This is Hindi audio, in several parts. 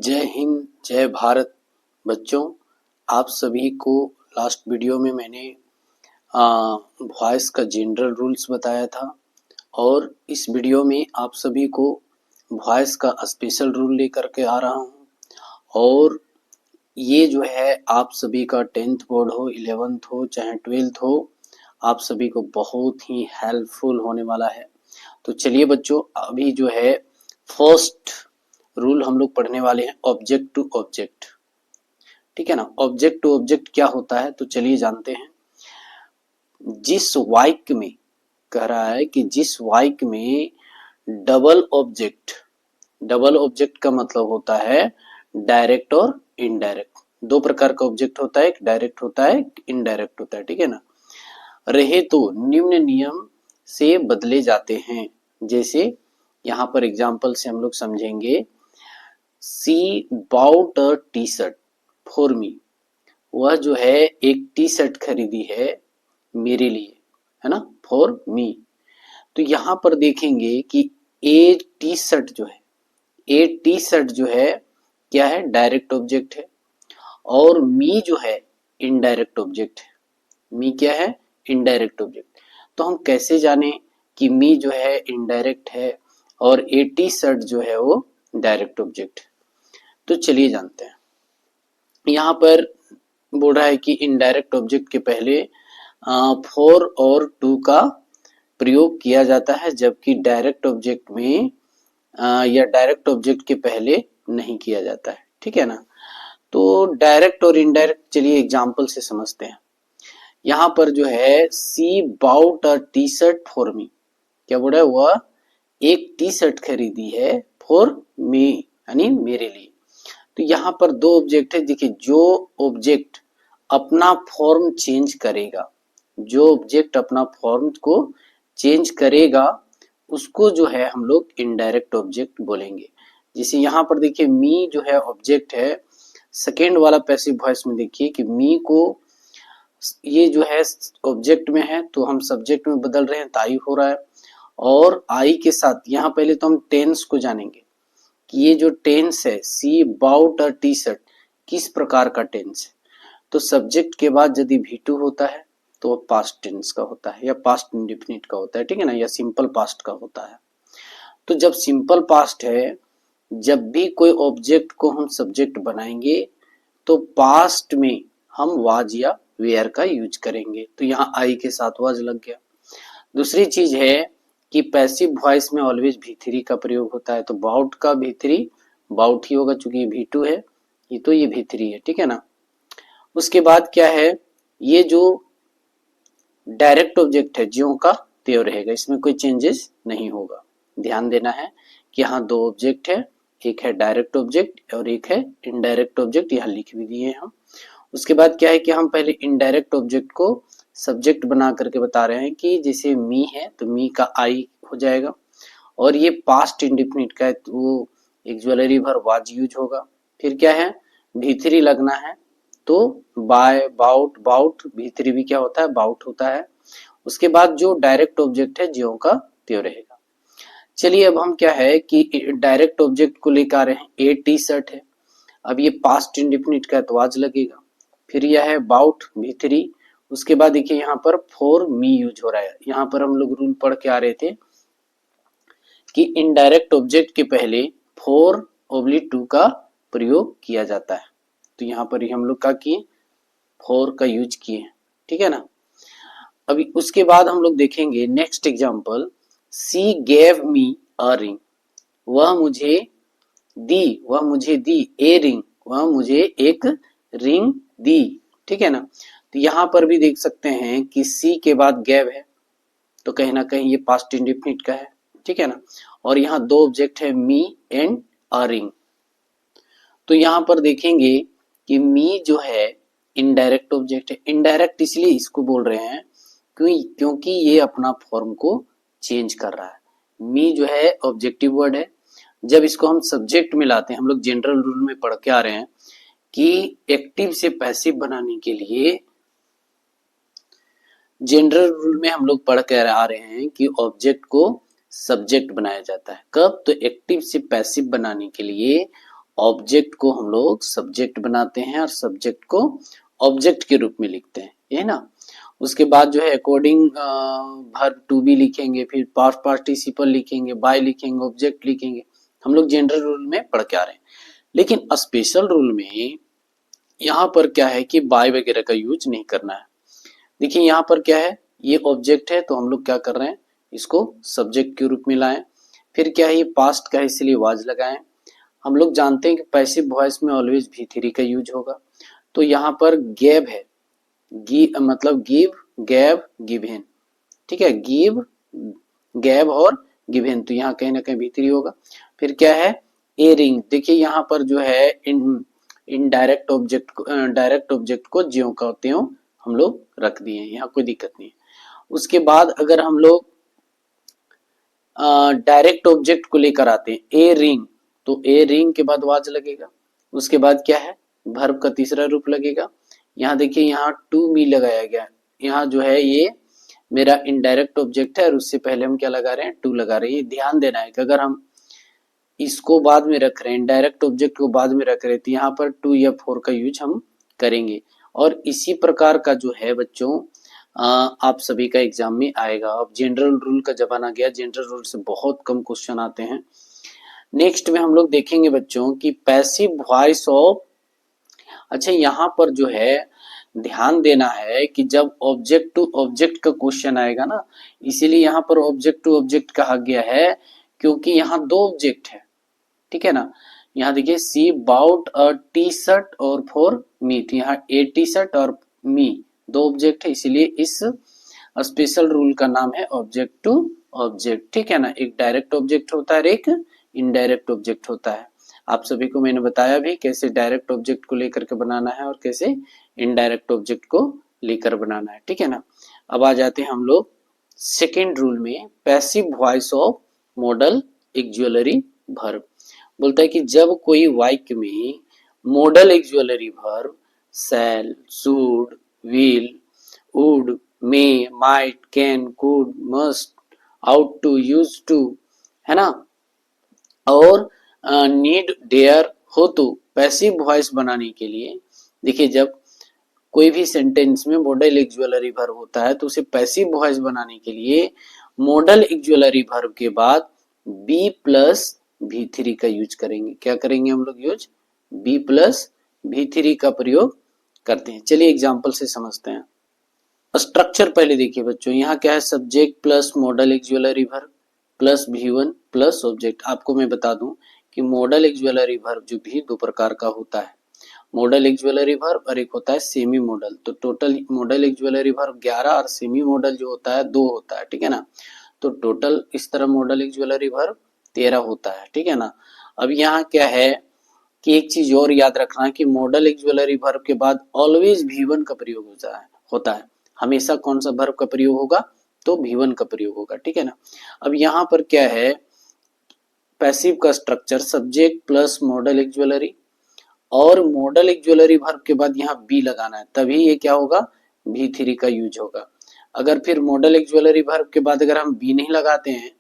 जय हिंद, जय भारत। बच्चों, आप सभी को लास्ट वीडियो में मैंने वॉइस का जनरल रूल्स बताया था और इस वीडियो में आप सभी को वॉइस का स्पेशल रूल लेकर के आ रहा हूँ। और ये जो है आप सभी का 10th बोर्ड हो, 11th हो, चाहे 12th हो, आप सभी को बहुत ही हेल्पफुल होने वाला है। तो चलिए बच्चों, अभी जो है फर्स्ट रूल हम लोग पढ़ने वाले हैं, ऑब्जेक्ट टू ऑब्जेक्ट। ठीक है ना। ऑब्जेक्ट टू ऑब्जेक्ट क्या होता है, तो चलिए जानते हैं। जिस वाक्य में कह रहा है कि जिस वाक्य में डबल ऑब्जेक्ट का मतलब होता है डायरेक्ट और इनडायरेक्ट। दो प्रकार का ऑब्जेक्ट होता है, एक डायरेक्ट होता है, एक इनडायरेक्ट होता है। ठीक है ना। रहे तो निम्न नियम से बदले जाते हैं। जैसे यहाँ पर एग्जाम्पल से हम लोग समझेंगे। She bought a T-shirt for me। वह जो है एक टी शर्ट खरीदी है मेरे लिए, है ना, फॉर मी। तो यहाँ पर देखेंगे कि ए टी शर्ट जो है क्या है, डायरेक्ट ऑब्जेक्ट है, और मी जो है इनडायरेक्ट ऑब्जेक्ट है। मी क्या है, इनडायरेक्ट ऑब्जेक्ट। तो हम कैसे जाने कि मी जो है इनडायरेक्ट है और ए टी शर्ट जो है वो डायरेक्ट ऑब्जेक्ट है। तो चलिए जानते हैं। यहाँ पर बोल रहा है कि इनडायरेक्ट ऑब्जेक्ट के पहले फॉर और टू का प्रयोग किया जाता है, जबकि डायरेक्ट ऑब्जेक्ट में या डायरेक्ट ऑब्जेक्ट के पहले नहीं किया जाता है। ठीक है ना। तो डायरेक्ट और इनडायरेक्ट चलिए एग्जाम्पल से समझते हैं। यहाँ पर जो है she bought a T shirt for me, क्या बोल रहा है, वह एक टी शर्ट खरीदी है फॉर मी, यानी मेरे लिए। तो यहाँ पर दो ऑब्जेक्ट है। देखिए, जो ऑब्जेक्ट अपना फॉर्म चेंज करेगा, जो ऑब्जेक्ट अपना फॉर्म को चेंज करेगा, उसको जो है हम लोग इनडायरेक्ट ऑब्जेक्ट बोलेंगे। जैसे यहाँ पर देखिए मी जो है ऑब्जेक्ट है। सेकेंड वाला पैसिव वॉइस में देखिए कि मी को ये जो है ऑब्जेक्ट में है तो हम सब्जेक्ट में बदल रहे हैं, ताई हो रहा है। और आई के साथ यहाँ पहले तो हम टेंस को जानेंगे कि ये जो टेंस है she bought a T shirt, किस प्रकार का टेंस है। तो सब्जेक्ट के बाद यदि V2 होता है तो वो पास्ट टेंस का होता है या पास्ट इंडेफिनिट का होता है। ठीक है ना, या सिंपल पास्ट का होता है। तो जब सिंपल पास्ट है, जब भी कोई ऑब्जेक्ट को हम सब्जेक्ट बनाएंगे तो पास्ट में हम वाज या वेयर का यूज करेंगे। तो यहाँ आई के साथ वाज लग गया। दूसरी चीज है कि पैसिव वॉइस में ऑलवेज V3 का प्रयोग होता है। तो बाउट का V3 बाउट ही होगा, चूंकि V2 है, ये तो ये V3 है। ठीक है ना। उसके बाद क्या है, ये जो डायरेक्ट ऑब्जेक्ट है ज्यों का त्यों रहेगा, इसमें कोई चेंजेस नहीं होगा। ध्यान देना है कि यहाँ दो ऑब्जेक्ट है, एक है डायरेक्ट ऑब्जेक्ट और एक है इनडायरेक्ट ऑब्जेक्ट, यहाँ लिख भी दिए हम। उसके बाद क्या है कि हम पहले इनडायरेक्ट ऑब्जेक्ट को सब्जेक्ट बना करके बता रहे हैं कि जैसे मी है तो मी का आई हो जाएगा, और ये पास्ट इंडेफिनिट का है तो वो एक ज्वेलरी भर वाज यूज होगा। फिर क्या है, V3 लगना है तो बाय बाउट, बाउट V3 भी क्या होता है, बाउट होता है। उसके बाद जो डायरेक्ट ऑब्जेक्ट है ज्यों का त्यों रहेगा। चलिए अब हम क्या है कि डायरेक्ट ऑब्जेक्ट को लेकर आ रहे हैं, ए टी शर्ट है। अब ये पास्ट इंडेफिनिट का है तो वाज लगेगा। फिर यह है बाउट V3। उसके बाद देखिए यहाँ पर फॉर मी यूज हो रहा है। यहाँ पर हम लोग रूल पढ़ के आ रहे थे कि इनडायरेक्ट ऑब्जेक्ट के पहले फॉर ओब्लिक टू का प्रयोग किया जाता है। तो यहाँ पर ही हम लोग क्या किए, फॉर का यूज किए। ठीक है ना। अभी उसके बाद हम लोग देखेंगे next example, C gave me a ring. वह मुझे दी ए रिंग, वह मुझे एक रिंग दी। ठीक है ना। तो यहाँ पर भी देख सकते हैं कि सी के बाद गेव है तो कहीं ना कहीं ये पास्ट इंडेफिनिट का है। ठीक है ना। और यहाँ दो ऑब्जेक्ट है, मी एंड अ रिंग। तो यहाँ पर देखेंगे कि मी जो है इनडायरेक्ट ऑब्जेक्ट है। इनडायरेक्ट इसलिए इसको बोल रहे हैं क्योंकि ये अपना फॉर्म को चेंज कर रहा है। मी जो है ऑब्जेक्टिव वर्ड है। जब इसको हम सब्जेक्ट में लाते हैं, हम लोग जनरल रूल में पढ़ के आ रहे हैं कि एक्टिव से पैसिव बनाने के लिए जनरल रूल में हम लोग पढ़ के आ रहे हैं कि ऑब्जेक्ट को सब्जेक्ट बनाया जाता है। कब, तो एक्टिव से पैसिव बनाने के लिए ऑब्जेक्ट को हम लोग सब्जेक्ट बनाते हैं और सब्जेक्ट को ऑब्जेक्ट के रूप में लिखते हैं, ये ना। उसके बाद जो है अकॉर्डिंग वर्ब टू बी लिखेंगे, फिर पास्ट पार्टिसिपल लिखेंगे, बाय लिखेंगे, ऑब्जेक्ट लिखेंगे। हम लोग जनरल रूल में पढ़ के आ रहे हैं, लेकिन स्पेशल रूल में यहाँ पर क्या है कि बाय वगैरह का यूज नहीं करना है। देखिए यहाँ पर क्या है, ये ऑब्जेक्ट है तो हम लोग क्या कर रहे हैं, इसको सब्जेक्ट के रूप में लाएं। फिर क्या है, ये पास्ट का है इसलिए वाज लगाएं। हम लोग जानते हैं कि पैसिव वॉइस में ऑलवेज भी थ्री का यूज होगा, तो यहाँ पर गैब है, मतलब गिव, गैब, गिवन, ठीक है, गिव, गैब और गिवन, तो यहाँ कहीं ना कहीं भी थ्री होगा। फिर क्या है, ए रिंग, देखिए यहाँ पर जो है इनडायरेक्ट ऑब्जेक्ट को ज्यों का त्यों हम लोग रख दिए हैं, यहाँ कोई दिक्कत नहीं है। उसके बाद अगर हम लोग डायरेक्ट ऑब्जेक्ट को लेकर आते हैं, ए रिंग, तो ए रिंग के बाद वाज लगेगा। उसके बाद क्या है, वर्ब का तीसरा रूप लगेगा। यहाँ देखिए यहाँ टू मी लगाया गया, यहाँ जो है ये मेरा इनडायरेक्ट ऑब्जेक्ट है और उससे पहले हम क्या लगा रहे हैं, टू लगा रहे हैं। ये ध्यान देना है कि अगर हम इसको बाद में रख रहे हैं, इनडायरेक्ट ऑब्जेक्ट को बाद में रख रहे हैं, तो यहाँ पर टू या फोर का यूज हम करेंगे। और इसी प्रकार का जो है बच्चों आप सभी का एग्जाम में आएगा। अब जनरल रूल का जमाना गया, जनरल रूल से बहुत कम क्वेश्चन आते हैं। नेक्स्ट में हम लोग देखेंगे बच्चों कि पैसिव वॉइस ऑफ, अच्छा यहाँ पर जो है ध्यान देना है कि जब ऑब्जेक्ट टू ऑब्जेक्ट का क्वेश्चन आएगा ना, इसीलिए यहाँ पर ऑब्जेक्ट टू ऑब्जेक्ट कहा गया है, क्योंकि यहाँ दो ऑब्जेक्ट है, ठीक है ना। यहाँ देखिए सी बाउट अ टी शर्ट और फॉर मी, तो यहाँ ए टी शर्ट और मी दो ऑब्जेक्ट है, इसीलिए इस स्पेशल रूल का नाम है ऑब्जेक्ट टू ऑब्जेक्ट, ठीक है ना। एक डायरेक्ट ऑब्जेक्ट होता है और एक इनडायरेक्ट ऑब्जेक्ट होता है। आप सभी को मैंने बताया भी कैसे डायरेक्ट ऑब्जेक्ट को लेकर के बनाना है और कैसे इनडायरेक्ट ऑब्जेक्ट को लेकर बनाना है, ठीक है ना। अब आ जाते हैं हम लोग सेकेंड रूल में, passive voice of modal auxiliary verb. बोलता है कि जब कोई वाक्य में modal auxiliary verb shall, should, will, would, may, might, can, could, must, ought to, used to, है ना, और नीड, डेयर हो, तो पैसिव वॉइस बनाने के लिए देखिए जब कोई भी सेंटेंस में मॉडल एक्जुअलरी वर्ब होता है तो उसे पैसिव वॉइस बनाने के लिए मॉडल एक्जुअलरी वर्ब के बाद बी प्लस भी थ्री का यूज करेंगे। क्या करेंगे हम लोग यूज, बी प्लस भी थ्री का प्रयोग करते हैं। चलिए एग्जाम्पल से समझते हैं। स्ट्रक्चर पहले देखिए बच्चों, यहाँ क्या है, subject plus modal auxiliary verb plus भी1 प्लस ऑब्जेक्ट। आपको मैं बता दूं कि मॉडल एक्जुअलरी वर्ब जो भी दो प्रकार का होता है, मॉडल एक्जुअलरी वर्ब और एक होता है सेमी मॉडल। तो टोटल मॉडल एक्जुअलरी वर्ब 11 और सेमी मॉडल जो होता है 2 होता है, ठीक है ना। तो टोटल इस तरह मॉडल एक्जुअलरी वर्ब 13 होता है, ठीक है ना। अब यहाँ क्या है कि एक चीज और याद रखना कि मॉडल एक्जुअलरी वर्ब के बाद ऑलवेज भी1 का प्रयोग होता है। हमेशा कौन सा वर्ब का प्रयोग होगा, तो भी1 का प्रयोग होगा, ठीक है ना। अब यहाँ पर क्या है, पैसिव का स्ट्रक्चर सब्जेक्ट प्लस मॉडल एक्जुअलरी, और मॉडल एक्जुअलरी वर्ब के बाद यहाँ बी लगाना है, तभी ये क्या होगा, भी थ्री का यूज होगा। अगर फिर मॉडल एक्जुअलरी वर्ब के बाद अगर हम बी नहीं लगाते हैं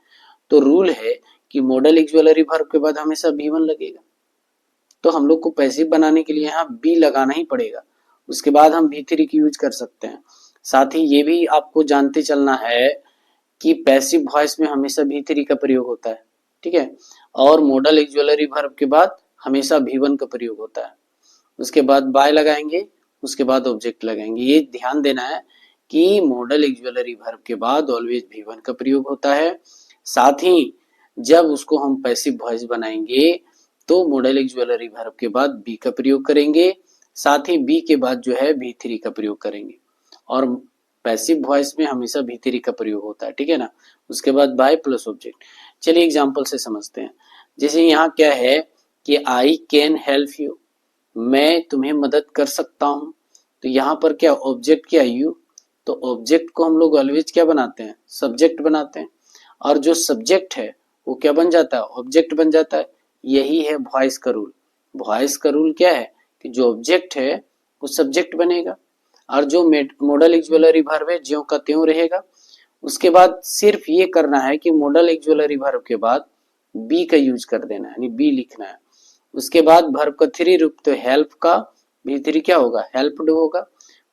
तो रूल है कि मॉडल एक्जुअलरी वर्ब के बाद हमेशा भी1 लगेगा, तो हम लोग को पैसिव बनाने के लिए यहाँ बी लगाना ही पड़ेगा, उसके बाद हम भी थ्री की यूज कर सकते हैं। साथ ही ये भी आपको जानते चलना है कि पैसिव वॉइस में हमेशा भी थ्री का प्रयोग होता है, ठीक है, और मॉडल एक्जुअलरी वर्ब के बाद हमेशा भी1 का प्रयोग होता है। उसके बाद बाय लगाएंगे, उसके बाद ऑब्जेक्ट लगाएंगे। ये ध्यान देना है कि मॉडल एक्जुअलरी वर्ब के बाद ऑलवेज भी1 का प्रयोग होता है। साथ ही जब उसको हम पैसिव वॉइस बनाएंगे तो मॉडल एक्जुअलरी वर्ब के बाद बी का प्रयोग करेंगे, साथ ही बी के बाद जो है भी थ्री का प्रयोग करेंगे, और पैसिव वॉइस में हमेशा भी थ्री का प्रयोग होता है, ठीक है ना। उसके बाद बाय प्लस ऑब्जेक्ट। चलिए एग्जांपल से समझते हैं। जैसे यहाँ क्या है कि आई कैन हेल्प यू, मैं तुम्हें मदद कर सकता हूं, तो यहाँ पर क्या ऑब्जेक्ट क्या यू, तो ऑब्जेक्ट को हम लोग ऑलवेज क्या बनाते हैं, सब्जेक्ट बनाते हैं, और जो सब्जेक्ट है वो क्या बन जाता है, ऑब्जेक्ट बन जाता है। यही है वॉइस का रूल। वॉइस का रूल क्या है कि जो ऑब्जेक्ट है वो सब्जेक्ट बनेगा, और जो मॉडल एक्जुअलरी वर्ब है ज्यों का त्यों रहेगा। उसके बाद सिर्फ ये करना है कि मॉडल एक्जुअलरी वर्ब के बाद बी का यूज कर देना है, यानी बी लिखना है। उसके बाद वर्ब का थ्री रूप, तो हेल्प का भी थ्री क्या होगा, हेल्प्ड होगा।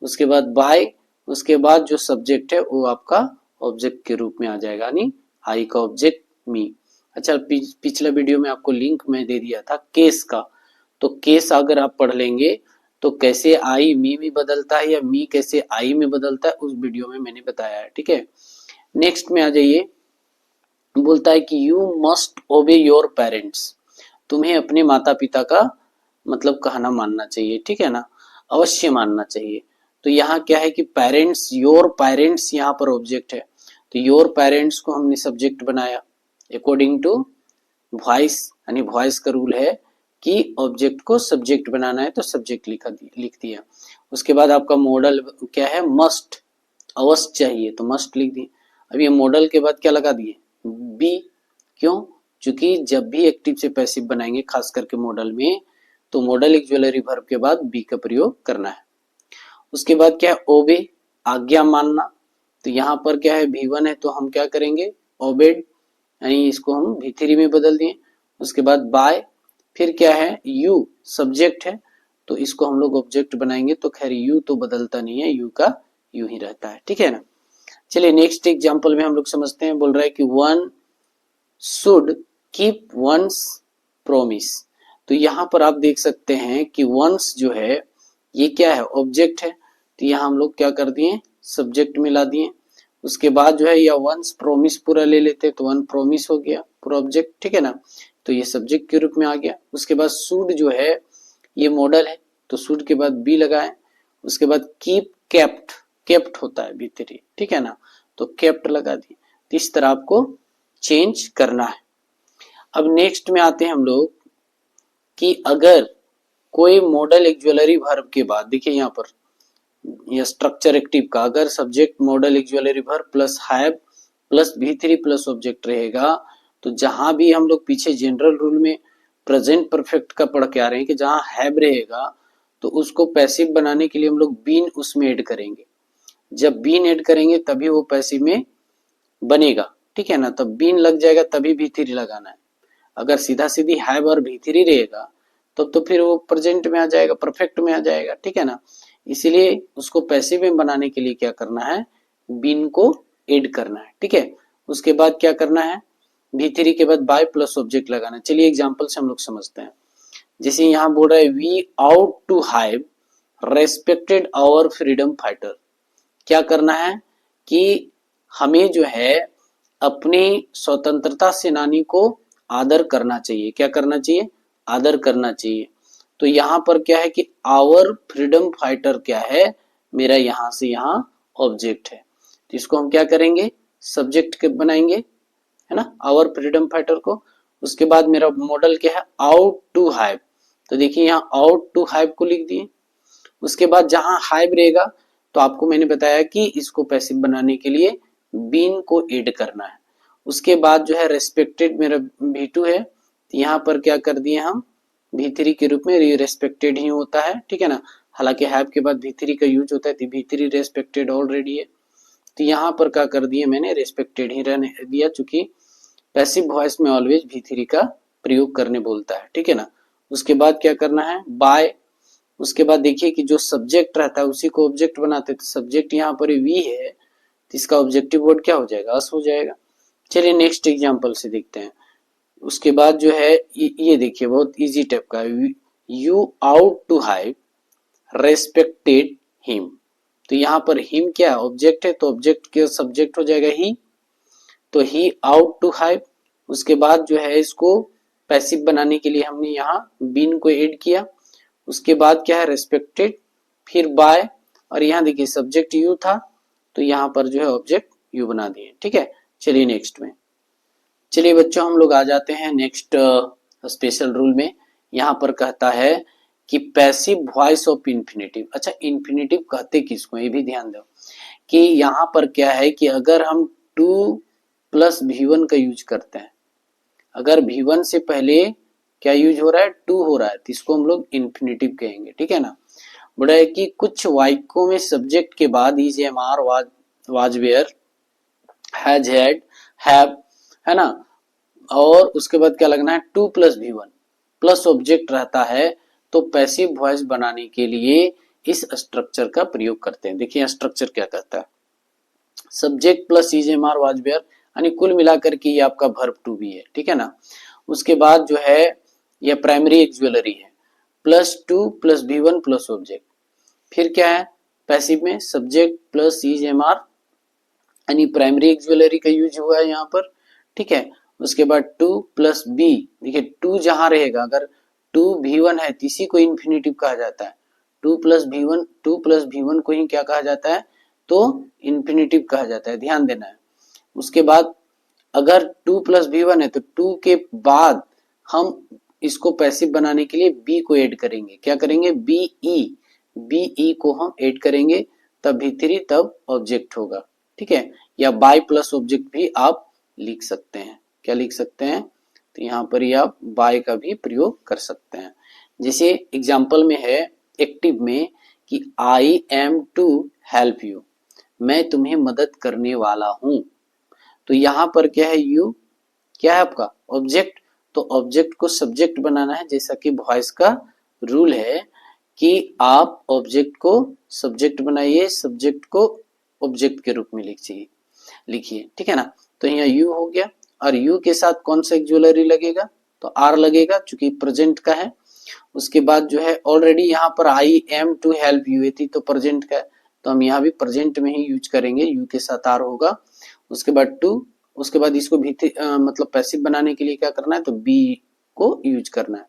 उसके बाद बाय, उसके बाद जो सब्जेक्ट है वो आपका ऑब्जेक्ट के रूप में आ जाएगा, यानी आई का ऑब्जेक्ट मी। अच्छा, पिछला वीडियो में आपको लिंक मैं दे दिया था केस का, तो केस अगर आप पढ़ लेंगे तो कैसे आई मी में बदलता है या मी कैसे आई में बदलता है उस वीडियो में मैंने बताया है, ठीक है। नेक्स्ट में आ जाइए, बोलता है कि यू मस्ट ओबे योर पेरेंट्स, तुम्हें अपने माता पिता का मतलब कहना मानना चाहिए, ठीक है ना, अवश्य मानना चाहिए। तो यहाँ क्या है कि पेरेंट्स, योर पेरेंट्स यहाँ पर ऑब्जेक्ट है, तो योर पेरेंट्स को हमने सब्जेक्ट बनाया अकॉर्डिंग टू वॉइस, यानी वॉइस का रूल है कि ऑब्जेक्ट को सब्जेक्ट बनाना है तो सब्जेक्ट लिख दिया। उसके बाद आपका मॉडल क्या है, मस्ट, अवश्य चाहिए तो मस्ट लिख दिए। अब ये मॉडल के बाद क्या लगा दिए, बी, क्यों, क्योंकि जब भी एक्टिव से पैसिव बनाएंगे खास करके मॉडल में, तो मॉडल ऑक्सिलरी वर्ब के बाद बी का प्रयोग करना है। उसके बाद क्या है, ओबे, आज्ञा मानना, तो यहाँ पर क्या है V1 है तो हम क्या करेंगे, ओबेड, यानी इसको हम V3 में बदल दिए। उसके बाद बाय, फिर क्या है यू, सब्जेक्ट है तो इसको हम लोग ऑब्जेक्ट बनाएंगे, तो खैर यू तो बदलता नहीं है, यू का यू ही रहता है, ठीक है ना। चलिए नेक्स्ट एग्जांपल में हम लोग समझते हैं, बोल रहा है कि one should keep once promise, तो यहाँ पर आप देख सकते हैं कि वंस जो है ये क्या है, ऑब्जेक्ट है, तो यहाँ हम लोग क्या कर दिए, सब्जेक्ट मिला दिए। उसके बाद जो है या वंस प्रोमिस पूरा ले लेते तो वन प्रोमिस हो गया पूरा ऑब्जेक्ट, ठीक है ना, तो ये सब्जेक्ट के रूप में आ गया। उसके बाद शुड जो है ये मॉडल है, तो शुड के बाद बी लगाए। उसके बाद कीप, केप्ट, केप्ट होता है B3, ठीक है ना, तो केप्ट लगा दिए। तो इस तरह आपको चेंज करना है। अब नेक्स्ट में आते हैं हम लोग कि अगर कोई मॉडल एक्जुअलरी वर्ब के बाद, देखिए यहाँ पर यह स्ट्रक्चर एक्टिव का, अगर subject modal auxiliary verb plus have plus V3 plus object रहेगा, तो जहां भी हम लोग पीछे जनरल रूल में प्रेजेंट परफेक्ट का पढ़ के आ रहे हैं कि जहां हैव रहेगा तो उसको पैसिव बनाने के लिए हम लोग बीन उसमें ऐड करेंगे। जब बीन ऐड करेंगे तभी वो पैसिव में बनेगा, ठीक है ना, तब बीन लग जाएगा तभी V3 लगाना है। अगर सीधा सीधी हैव और V3 रहेगा तब तो फिर वो प्रेजेंट में आ जाएगा, परफेक्ट में आ जाएगा, ठीक है ना। इसीलिए उसको पैसिव में बनाने के लिए क्या करना है, बीन को ऐड करना है, ठीक है। उसके बाद क्या करना है, V3 के बाद बाय प्लस ऑब्जेक्ट लगाना है। चलिए एग्जांपल से हम लोग समझते हैं। जैसे यहाँ बोल रहा है we ought to have respected our freedom fighter, क्या करना है कि हमें जो है अपने स्वतंत्रता सेनानी को आदर करना चाहिए। क्या करना चाहिए, आदर करना चाहिए। तो यहाँ पर क्या है कि आवर फ्रीडम फाइटर क्या है, मेरा यहाँ से यहाँ ऑब्जेक्ट है, तो इसको हम क्या करेंगे, सब्जेक्ट के बनाएंगे, है ना, आवर फ्रीडम फाइटर को। उसके बाद मेरा मॉडल क्या है, आउट टू हैव, तो देखिए यहाँ आउट टू हैव को लिख दिए। उसके बाद जहां हैव रहेगा तो आपको मैंने बताया कि इसको पैसिव बनाने के लिए बीन को ऐड करना है। उसके बाद जो है रेस्पेक्टेड मेरा V2 है, तो यहाँ पर क्या कर दिए हम V3 के रूप में, रेस्पेक्टेड ही होता है, ठीक है ना, हालांकि हैव के बाद V3 का यूज होता है, तो V3 रेस्पेक्टेड ऑलरेडी है, तो यहाँ पर क्या कर दिए मैंने, रेस्पेक्टेड ही रहने दिया, चूंकि पैसिव वॉइस में ऑलवेज V3 का प्रयोग करने बोलता है, ठीक है ना। उसके बाद क्या करना है, बाय। उसके बाद देखिए कि जो सब्जेक्ट रहता है उसी को ऑब्जेक्ट बनाते, तो सब्जेक्ट यहाँ पर वी है तो इसका ऑब्जेक्टिव वर्ड क्या हो जाएगा, अस हो जाएगा। चलिए नेक्स्ट एग्जांपल से देखते हैं। उसके बाद जो है ये देखिए बहुत इजी टाइप का, you ought to have respected him, तो यहाँ पर हिम क्या ऑब्जेक्ट है, तो ऑब्जेक्ट के सब्जेक्ट हो जाएगा ही, तो ही आउट टू हैव। उसके बाद जो है इसको पैसिव बनाने के लिए हमने यहाँ बीन को ऐड किया। उसके बाद क्या है रेस्पेक्टेड, फिर बाय, और यहाँ देखिए सब्जेक्ट यू था तो यहाँ पर जो है ऑब्जेक्ट यू बना दिए, ठीक है। चलिए नेक्स्ट में, चलिए बच्चों हम लोग आ जाते हैं नेक्स्ट स्पेशल रूल में। यहाँ पर कहता है कि पैसिव वॉइस ऑफ इन्फिनेटिव, अच्छा इन्फिनेटिव कहते किसको ये भी ध्यान दो कि यहाँ पर क्या है कि अगर हम टू प्लस V1 का यूज करते हैं, अगर V1 से पहले क्या यूज हो रहा है, टू हो रहा है, तो इसको हम लोग इन्फिनेटिव कहेंगे, ठीक है ना। बड़ा है कि कुछ वाक्यों में सब्जेक्ट के बाद is, am, are, was, were, has, had, have, है ना, और उसके बाद क्या लगना है to plus V1, plus object रहता है तो पैसिव वॉइस बनाने के लिए इस स्ट्रक्चर का प्रयोग करते हैं। देखिए स्ट्रक्चर क्या कहता है, subject plus is am are was were, यानी कुल मिलाकर के ये आपका वर्ब टू बी है, ठीक है ना। उसके बाद जो है ये प्राइमरी एक्सुअलरी है, plus to plus V one plus object. फिर क्या है पैसिव में, subject plus is am are, यानी प्राइमरी एक्सुअलरी का यूज हुआ है यहाँ पर, ठीक है। उसके बाद टू प्लस बी, देखिए टू जहां रहेगा, अगर टू भी वन है तो इसी को इन्फिनेटिव कहा जाता है, टू प्लस भी वन को ही क्या कहा जाता है, तो इन्फिनेटिव कहा जाता है, ध्यान देना है। उसके बाद अगर टू प्लस भी वन है तो टू के बाद हम इसको पैसिव बनाने के लिए बी को ऐड करेंगे, क्या करेंगे, बी को हम ऐड करेंगे, तब भी थ्री तब ऑब्जेक्ट होगा, ठीक है। या बाय प्लस ऑब्जेक्ट भी आप लिख सकते हैं, क्या लिख सकते हैं, तो यहाँ पर ही आप बाय का भी प्रयोग कर सकते हैं। जैसे एग्जाम्पल में है एक्टिव में कि I am to help you, मैं तुम्हें मदद करने वाला हूं, तो यहाँ पर क्या है, यू क्या है आपका ऑब्जेक्ट, तो ऑब्जेक्ट को सब्जेक्ट बनाना है, जैसा कि वॉइस का रूल है कि आप ऑब्जेक्ट को सब्जेक्ट बनाइए, सब्जेक्ट को ऑब्जेक्ट के रूप में लिखिए, ठीक है ना। तो यहाँ यू हो गया, और यू के साथ कौन सा एक्सुअलरी लगेगा, तो आर लगेगा चूंकि प्रेजेंट का है। उसके बाद जो है ऑलरेडी यहाँ पर I am to help you थी तो प्रेजेंट का है, तो हम यहाँ भी प्रेजेंट में ही यूज करेंगे, यू के साथ आर होगा। उसके बाद टू, उसके बाद इसको भी मतलब पैसिव बनाने के लिए क्या करना है, तो बी को यूज करना है।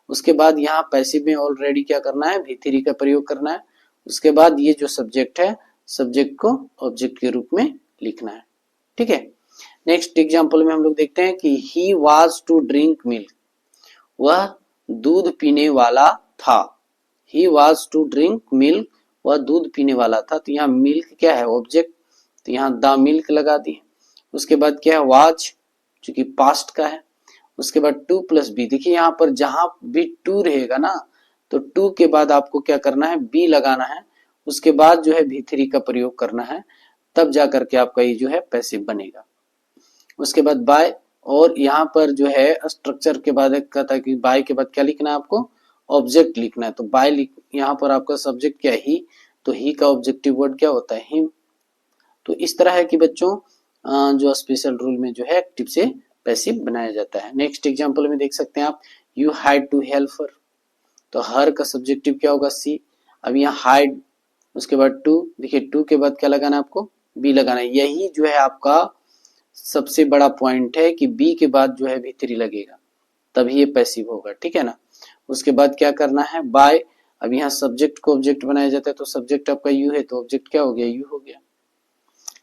उसके बाद यहाँ पैसिव में ऑलरेडी क्या करना है, भी3 का प्रयोग करना है। उसके बाद ये जो सब्जेक्ट है, सब्जेक्ट को ऑब्जेक्ट के रूप में लिखना है, ठीक है। नेक्स्ट एग्जांपल में हम लोग देखते हैं कि he was to drink milk, वह दूध पीने वाला था, he was to drink milk, वह दूध पीने वाला था, तो यहाँ मिल्क क्या है ऑब्जेक्ट, तो यहाँ द मिल्क लगा दिए। उसके बाद क्या है वाज, चूंकि पास्ट का है। उसके बाद टू प्लस बी, देखिए यहाँ पर जहां भी टू रहेगा ना, तो टू के बाद आपको क्या करना है, बी लगाना है। उसके बाद जो है भी3 का प्रयोग करना है, तब जाकर के आपका ये जो है पैसिव बनेगा। उसके बाद बाय, और यहाँ पर जो है स्ट्रक्चर के बाद कहता है कि बाय के बाद क्या लिखना है आपको, ऑब्जेक्ट लिखना है, तो बाय यहाँ पर आपका सब्जेक्ट क्या है, ही, तो ही का ऑब्जेक्टिव वर्ड क्या होता है, हिम। तो इस तरह है कि बच्चों जो स्पेशल रूल में जो है एक्टिव से पैसिव बनाया जाता है। नेक्स्ट एग्जांपल में देख सकते हैं आप, you had to help her, तो हर का सब्जेक्टिव क्या होगा, सी। अब यहाँ हाइड, उसके बाद टू, देखिए टू के बाद क्या लगाना है आपको, बी लगाना है। यही जो है आपका सबसे बड़ा पॉइंट है कि बी के बाद जो है भी3 लगेगा, तभी ये पैसिव होगा, ठीक है ना। उसके बाद क्या करना है, बाय, अब यहाँ सब्जेक्ट को ऑब्जेक्ट बनाया जाता है, तो सब्जेक्ट आपका यू है, तो ऑब्जेक्ट क्या हो गया, यू हो गया।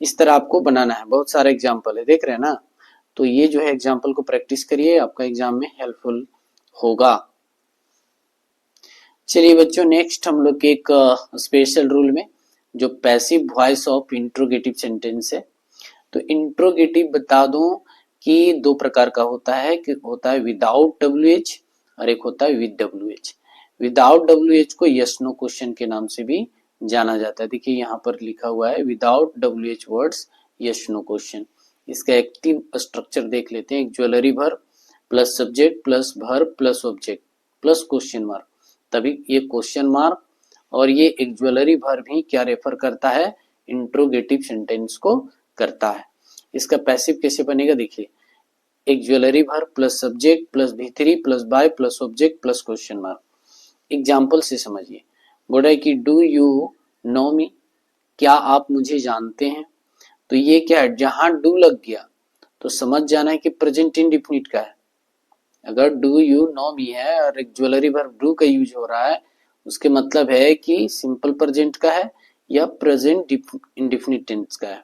इस तरह आपको बनाना है, बहुत सारे एग्जाम्पल है, देख रहे हैं ना। तो ये जो है एग्जाम्पल को प्रैक्टिस करिए, आपका एग्जाम में हेल्पफुल होगा। चलिए बच्चों, नेक्स्ट हम लोग के एक स्पेशल रूल में जो passive voice of interrogative sentence है, तो इंट्रोगेटिव बता दूं कि दो प्रकार का होता है, कि होता है विदाउट WH और एक होता है विद WH। विदाउट WH को यस नो क्वेश्चन के नाम से भी जाना जाता है। देखिए यहाँ पर लिखा हुआ है without WH words yes no question. इसका एक्टिव स्ट्रक्चर देख लेते हैं, auxiliary verb plus subject plus verb plus object plus question mark, तभी ये क्वेश्चन मार्क और ये एक ज्वेलरी वर्ब ही क्या रेफर करता है, इंट्रोगेटिव सेंटेंस को करता है। इसका पैसिव कैसे बनेगा, देखिए एक auxiliary verb plus subject plus भी3 plus by plus object plus question mark. Example से समझिए, बोला है कि डू यू नो मी, क्या आप मुझे जानते हैं, तो ये क्या है, जहां डू लग गया तो समझ जाना है कि प्रेजेंट इंडेफिनिट का है। अगर डू यू नो मी है और एक ज्वेलरी वर्ब डू का यूज हो रहा है, उसके मतलब है कि सिंपल प्रेजेंट का है या प्रेजेंट इंडेफिनिट टेंस का है।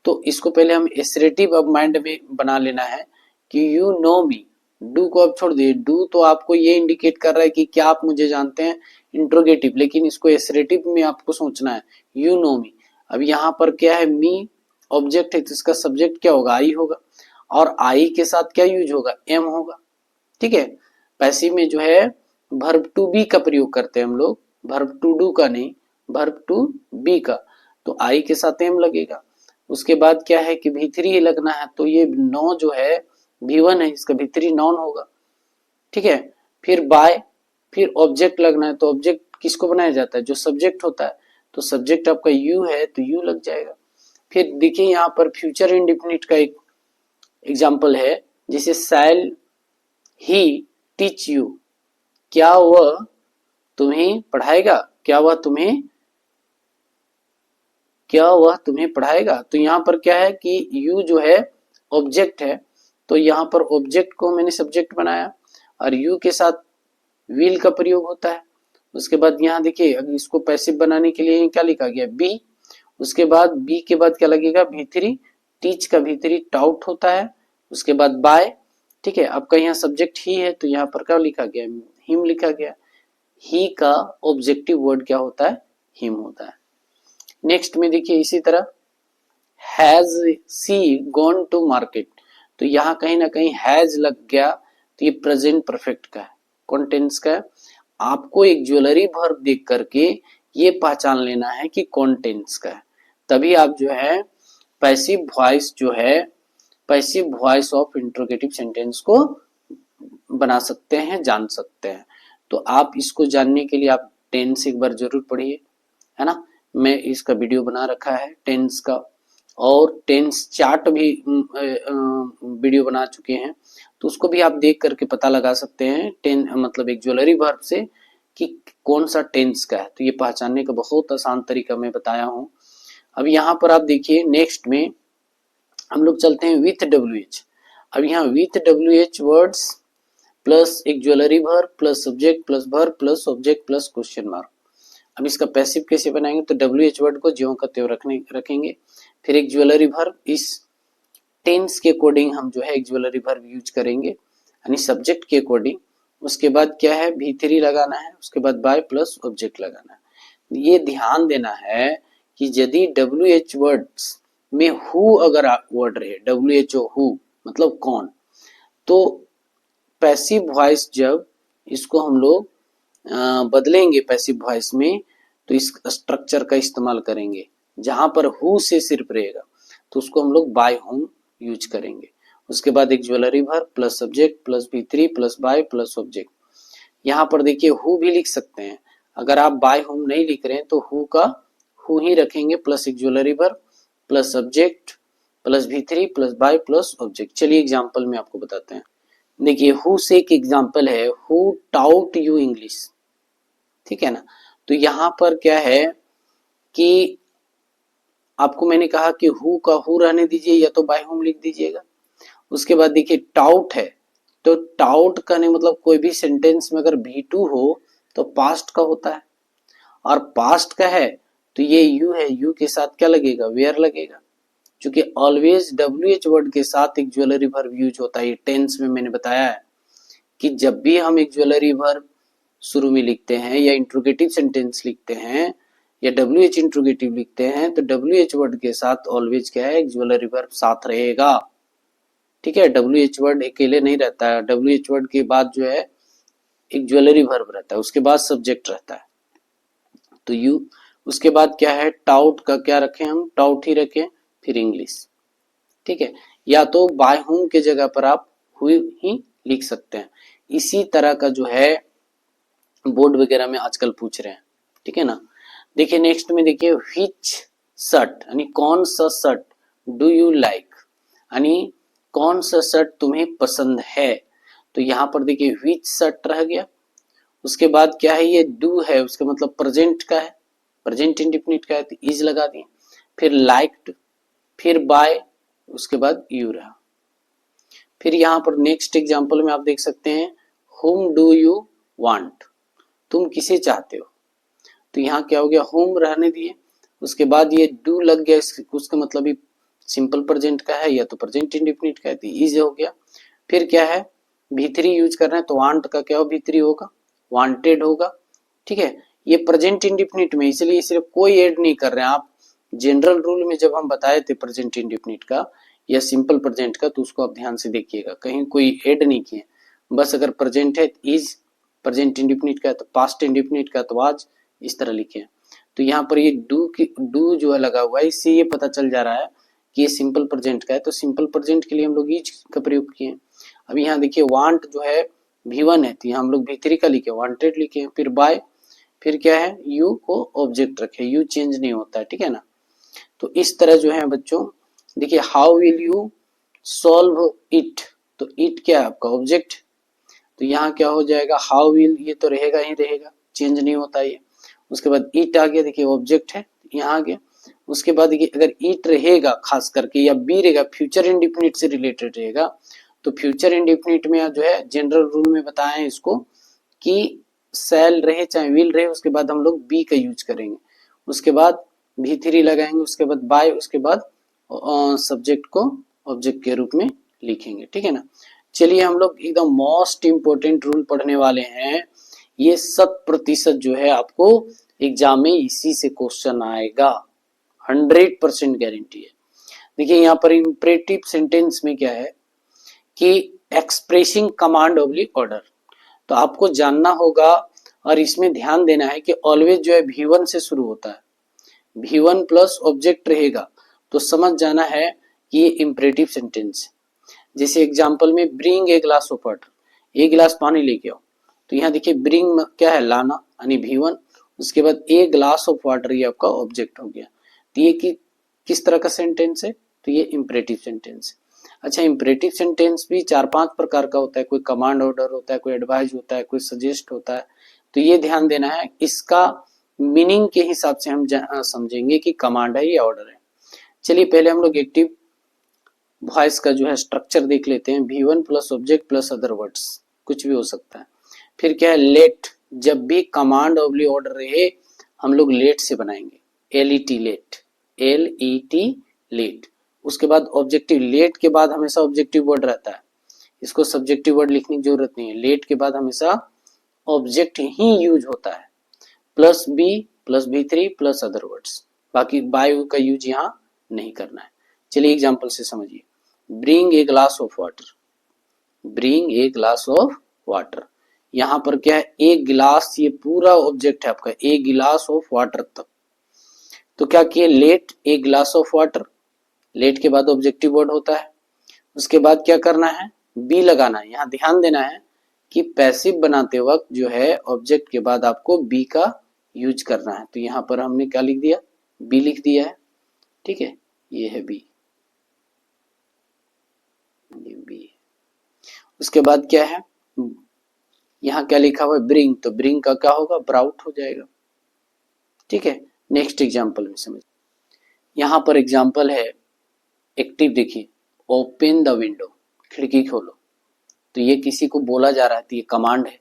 तो इसको पहले हम एसरेटिव अब माइंड में बना लेना है कि यू नो मी, डू को अब छोड़ दिए, डू तो आपको ये इंडिकेट कर रहा है कि क्या आप मुझे जानते हैं, इंट्रोगेटिव, लेकिन इसको एसरेटिव में आपको सोचना है, यू नो मी। अब यहाँ पर क्या है, मी ऑब्जेक्ट है तो इसका सब्जेक्ट क्या होगा, आई होगा, और आई के साथ क्या यूज होगा, एम होगा, ठीक है। पैसिव में जो है वर्ब टू बी का प्रयोग करते हैं हम लोग, वर्ब टू डू का नहीं, वर्ब टू बी का, तो आई के साथ एम लगेगा। उसके बाद क्या है कि भी3 लगना है, तो ये नो जो है भी1 है, इसका भी3 नॉन होगा, ठीक है। फिर बाय, फिर ऑब्जेक्ट लगना है, तो ऑब्जेक्ट किसको बनाया जाता है, जो सब्जेक्ट होता है, तो सब्जेक्ट आपका यू है तो यू लग जाएगा। फिर देखिए यहाँ पर फ्यूचर इंडेफिनिट का एक एग्जाम्पल है, जैसे शैल ही टीच यू, क्या वह तुम्हें पढ़ाएगा, क्या वह तुम्हें पढ़ाएगा। तो यहाँ पर क्या है कि यू जो है ऑब्जेक्ट है, तो यहाँ पर ऑब्जेक्ट को मैंने सब्जेक्ट बनाया और यू के साथ विल का प्रयोग होता है। उसके बाद यहाँ देखिए, अब इसको पैसिव बनाने के लिए क्या लिखा गया, बी, उसके बाद बी के बाद क्या लगेगा, भी3, टीच का भी3 टाउट होता है, उसके बाद बाय, ठीक है। आपका यहाँ सब्जेक्ट ही है तो यहाँ पर क्या लिखा गया, हिम लिखा गया। ही का ऑब्जेक्टिव वर्ड क्या होता है, हिम होता है। नेक्स्ट में देखिए इसी तरह, has she gone to market, तो यहाँ कहीं ना कहीं हैज लग गया, तो ये प्रेजेंट परफेक्ट का है, कौन टेंस का है। आपको एक ज्वेलरी वर्ब देख करके ये पहचान लेना है कि कौन टेंस का है, तभी आप जो है पैसिव वॉइस जो है, passive voice of interrogative sentence को बना सकते हैं, जान सकते हैं। तो आप इसको जानने के लिए आप टेंस एक बार जरूर पढ़िए, है ना। मैं इसका वीडियो बना रखा है टेंस का, और टेंस चार्ट भी वीडियो बना चुके हैं, तो उसको भी आप देख करके पता लगा सकते हैं टेन मतलब एक ज्वेलरी वर्ब से कि कौन सा टेंस का है। तो ये पहचानने का बहुत आसान तरीका मैं बताया हूँ। अब यहाँ पर आप देखिए नेक्स्ट में हम लोग चलते हैं विथ WH। अब यहाँ विथ WH वर्ड्स प्लस एक auxiliary verb plus subject plus verb plus object plus question mark. अब इसका पैसिव कैसे बनाएंगे, तो WH वर्ड को ज्यों का त्यों रखेंगे, फिर एक ज्वेलरी वर्ब, इस टेंस के अकॉर्डिंग हम जो है एक ज्वेलरी वर्ब यूज करेंगे, यानी सब्जेक्ट के अकॉर्डिंग। उसके बाद क्या है, भी3 लगाना है, उसके बाद बाय प्लस ऑब्जेक्ट लगाना है। ये ध्यान देना है कि यदि WH वर्ड्स में हु अगर वर्ड रहे, WHO हु मतलब कौन, तो पैसिव वॉइस जब इसको हम लोग बदलेंगे पैसिव वॉइस में, तो इस स्ट्रक्चर का इस्तेमाल करेंगे। जहां पर हु से सिर्फ रहेगा तो उसको हम लोग बाय हुम यूज करेंगे। उसके बाद एक auxiliary verb plus subject plus भी3 प्लस बाय प्लस ऑब्जेक्ट। यहाँ पर देखिए हु भी लिख सकते हैं, अगर आप बाय हुम नहीं लिख रहे हैं तो हु का हु ही रखेंगे, प्लस एक auxiliary verb plus subject plus भी3 प्लस बाय प्लस ऑब्जेक्ट। चलिए एग्जाम्पल में आपको बताते हैं। देखिए हु से एक एग्जाम्पल है, हु टाउट यू इंग्लिश, ठीक है ना। तो यहाँ पर क्या है कि आपको मैंने कहा कि हु का हु रहने दीजिए या तो बाय हुम लिख दीजिएगा। उसके बाद देखिए टाउट है, तो टाउट कहने मतलब कोई भी सेंटेंस में अगर भी2 हो तो पास्ट का होता है, और पास्ट का है तो ये यू है, यू के साथ क्या लगेगा, वेयर लगेगा। क्योंकि ऑलवेज WH वर्ड के साथ एक ज्वेलरी वर्ब यूज होता है। टेंस में मैंने बताया है कि जब भी हम एक ज्वेलरी वर्ब शुरू में लिखते हैं या इंट्रोगेटिव सेंटेंस लिखते हैं या WH इंट्रोगेटिव लिखते हैं, तो WH वर्ड के साथ ऑलवेज क्या है, एक ज्वेलरी वर्ब साथ रहेगा, ठीक है। WH वर्ड अकेले नहीं रहता है, WH वर्ड के बाद जो है एक ज्वेलरी वर्ब रहता है, उसके बाद सब्जेक्ट रहता है, तो यू। उसके बाद क्या है, टाउट का क्या रखें हम, टाउट ही रखें, फिर इंग्लिश, ठीक है। या तो बाय हुम के जगह पर आप हुई ही लिख सकते हैं। इसी तरह का जो है बोर्ड वगैरह में आजकल पूछ रहे हैं, ठीक है ना। देखिए नेक्स्ट में देखिए व्हिच शर्ट, यानी कौन सा शर्ट, डू यू लाइक, यानी कौन सा शर्ट तुम्हें पसंद है। तो यहाँ पर देखिए व्हिच शर्ट रह गया। उसके बाद क्या है, ये डू है, उसका मतलब प्रेजेंट का है, प्रेजेंट इंडेफिनिट का है, तो इज लगा दिए। फिर लाइक्ड, फिर बाय, उसके बाद यू रहा। फिर यहाँ पर नेक्स्ट एग्जांपल में आप देख सकते हैं, whom do you want, तुम किसे चाहते हो। तो यहाँ क्या हो गया, whom रहने दिए, उसके बाद ये do लग गया, उसका मतलब ही सिंपल प्रेजेंट का है या तो प्रेजेंट इंडेफिनिट का है, तो इज हो गया। फिर क्या है, भी3 यूज कर रहे हैं, तो वांट का क्या हो, भी3 होगा, वांटेड होगा, ठीक है। ये प्रेजेंट इंडेफिनिट में, इसलिए सिर्फ कोई ऐड नहीं कर रहे हैं आप। जनरल रूल में जब हम बताए थे प्रेजेंट इंडेफिनिट का या सिंपल प्रेजेंट का, तो उसको आप ध्यान से देखिएगा, कहीं कोई ऐड नहीं किए, बस अगर प्रेजेंट है इज, प्रेजेंट इंडेफिनिट का है तो पास्ट इंडेफिनिट का तो आज, इस तरह लिखे। तो यहाँ पर ये डू जो है लगा हुआ है, इससे ये पता चल जा रहा है कि ये सिंपल प्रेजेंट का है, तो सिंपल प्रेजेंट के लिए हम लोग इज का प्रयोग किए। अब यहाँ देखिए वांट जो है V1 है तो यहाँ हम लोग V3 का लिखे, वांटेड लिखे, फिर बाय, फिर क्या है U को ऑब्जेक्ट रखे, U चेंज नहीं होता है, ठीक है ना। तो इस तरह जो है बच्चों देखिए, how will you solve it, तो इट क्या है आपका ऑब्जेक्ट, तो यहाँ क्या हो जाएगा हाउ विल, ये तो रहेगा ही रहेगा, चेंज नहीं होता ये। उसके बाद इट आ गया, देखिए ऑब्जेक्ट है यहाँ आ गया। उसके बाद देखिए अगर इट रहेगा खास करके या बी रहेगा, फ्यूचर इंडिफिनिट से रिलेटेड रहेगा, तो फ्यूचर इंडिफिनिट में जो है जनरल रूल में बताएं इसको कि शैल रहे चाहे विल रहे, उसके बाद हम लोग बी का यूज करेंगे, उसके बाद V3 लगाएंगे, उसके बाद बाय, उसके बाद सब्जेक्ट को ऑब्जेक्ट के रूप में लिखेंगे, ठीक है ना। चलिए हम लोग एकदम मोस्ट इंपोर्टेंट रूल पढ़ने वाले हैं, ये 100% जो है आपको एग्जाम में इसी से क्वेश्चन आएगा, 100% गारंटी है। देखिए यहाँ पर इंपरेटिव सेंटेंस में क्या है कि एक्सप्रेसिंग कमांड ऑब्लिक ऑर्डर, तो आपको जानना होगा और इसमें ध्यान देना है कि ऑलवेज जो है V1 से शुरू होता है, V1 प्लस ऑब्जेक्ट रहेगा, तो समझ जाना है कि ये इंपरेटिव सेंटेंस है। जैसे एग्जांपल में bring a glass of water, एक गिलास पानी लेके आओ, तो यहाँ देखिए ब्रिंग क्या है लाना यानी V1, उसके बाद ए ग्लास ऑफ वाटर ये आपका ऑब्जेक्ट हो गया। तो ये किस तरह का सेंटेंस है, तो ये इंपरेटिव सेंटेंस है। अच्छा, इंपरेटिव सेंटेंस भी 4-5 प्रकार का होता है, कोई कमांड ऑर्डर होता है, कोई एडवाइज होता है, कोई सजेस्ट होता है, तो ये ध्यान देना है, इसका मीनिंग के हिसाब से हम समझेंगे कि कमांड है या ऑर्डर है। चलिए पहले हम लोग एक्टिव वॉइस का जो है स्ट्रक्चर देख लेते हैं, V1 plus object plus other words, कुछ भी हो सकता है। फिर क्या है लेट, जब भी कमांड ऑब्ली ऑर्डर रहे हम लोग लेट से बनाएंगे, LET लेट, LET लेट। उसके बाद ऑब्जेक्टिव, लेट के बाद हमेशा ऑब्जेक्टिव वर्ड रहता है, इसको सब्जेक्टिव वर्ड लिखने की जरूरत नहीं है, लेट के बाद हमेशा ऑब्जेक्ट ही यूज होता है, plus be plus V3 plus other words, बाकी बाय का यूज यहाँ नहीं करना है। चलिए एग्जांपल से समझिए, bring a glass of water, bring a glass of water, यहाँ पर क्या है एक गिलास, ये पूरा ऑब्जेक्ट है आपका, एक गिलास ऑफ वाटर तक, तो क्या किए let a glass of water, let के बाद ऑब्जेक्टिव वर्ड होता है। उसके बाद क्या करना है बी लगाना है, यहाँ ध्यान देना है कि पैसिव बनाते वक्त जो है ऑब्जेक्ट के बाद आपको बी का यूज करना है, तो यहाँ पर हमने क्या लिख दिया बी लिख दिया है, ठीक है, ये है बी, ये बी। उसके बाद क्या है यहाँ क्या लिखा हुआ है ब्रिंग, तो ब्रिंग का क्या होगा ब्राउट हो जाएगा, ठीक है। नेक्स्ट एग्जांपल में समझ, यहाँ पर एग्जांपल है एक्टिव, देखिए ओपन द विंडो, खिड़की खोलो, तो ये किसी को बोला जा रहा है, तो ये कमांड है,